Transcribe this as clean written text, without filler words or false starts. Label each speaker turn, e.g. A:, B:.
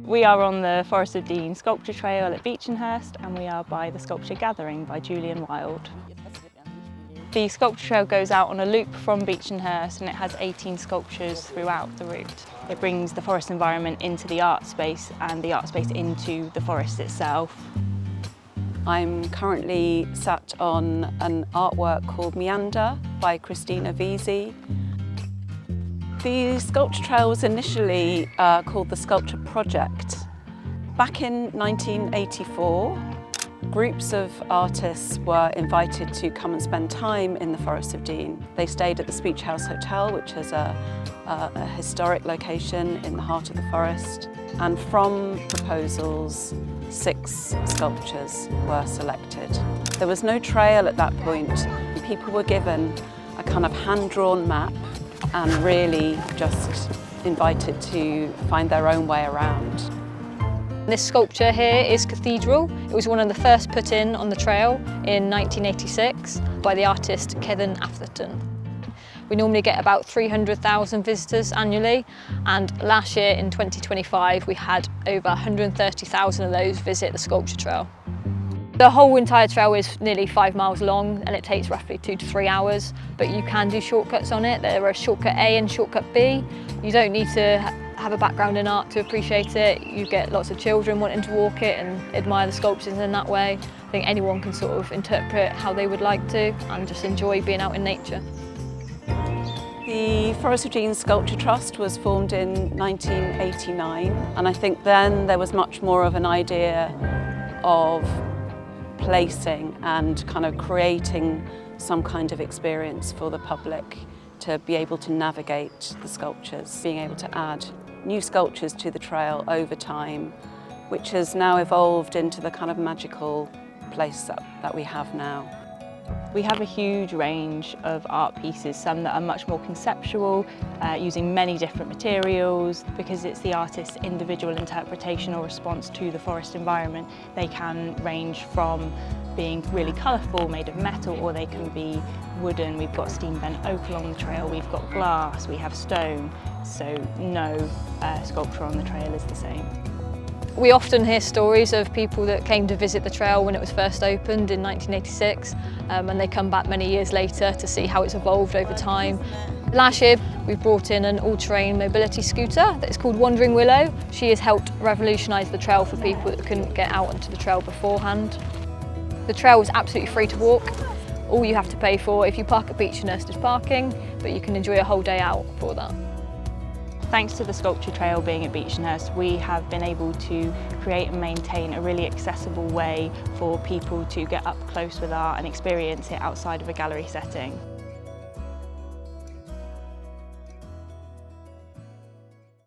A: We are on the Forest of Dean Sculpture Trail at Beechenhurst, and we are by the Sculpture Gathering by Julian Wilde. The sculpture trail goes out on a loop from Beechenhurst, and it has 18 sculptures throughout the route. It brings the forest environment into the art space and the art space into the forest itself.
B: I'm currently sat on an artwork called Meander by Christina Visi. The sculpture trail was initially called the Sculpture Project. Back in 1984, groups of artists were invited to come and spend time in the Forest of Dean. They stayed at the Beechenhurst Hotel, which is a historic location in the heart of the forest. And from proposals, 6 sculptures were selected. There was no trail at that point. People were given a kind of hand-drawn map and really just invited to find their own way around.
C: This sculpture here is Cathedral. It was one of the first put in on the trail in 1986 by the artist Kevin Atherton. We normally get about 300,000 visitors annually, and last year in 2025 we had over 130,000 of those visit the sculpture trail. The whole entire trail is nearly 5 miles long and it takes roughly 2 to 3 hours, but you can do shortcuts on it. There are shortcut A and shortcut B. You don't need to have a background in art to appreciate it. You get lots of children wanting to walk it and admire the sculptures in that way. I think anyone can sort of interpret how they would like to and just enjoy being out in nature.
B: The Forest of Dean Sculpture Trust was formed in 1989, and I think then there was much more of an idea of placing and kind of creating some kind of experience for the public to be able to navigate the sculptures, being able to add new sculptures to the trail over time, which has now evolved into the kind of magical place that we have now.
A: We have a huge range of art pieces, some that are much more conceptual, using many different materials. Because it's the artist's individual interpretation or response to the forest environment, they can range from being really colourful, made of metal, or they can be wooden. We've got steam bent oak along the trail, we've got glass, we have stone, so no sculpture on the trail is the same.
C: We often hear stories of people that came to visit the trail when it was first opened in 1986 and they come back many years later to see how it's evolved over time. Last year we brought in an all-terrain mobility scooter that is called Wandering Willow. She has helped revolutionise the trail for people that couldn't get out onto the trail beforehand. The trail is absolutely free to walk. All you have to pay for if you park at Beechenhurst is parking, but you can enjoy a whole day out for that.
A: Thanks to the sculpture trail being at Beechenhurst, we have been able to create and maintain a really accessible way for people to get up close with art and experience it outside of a gallery setting.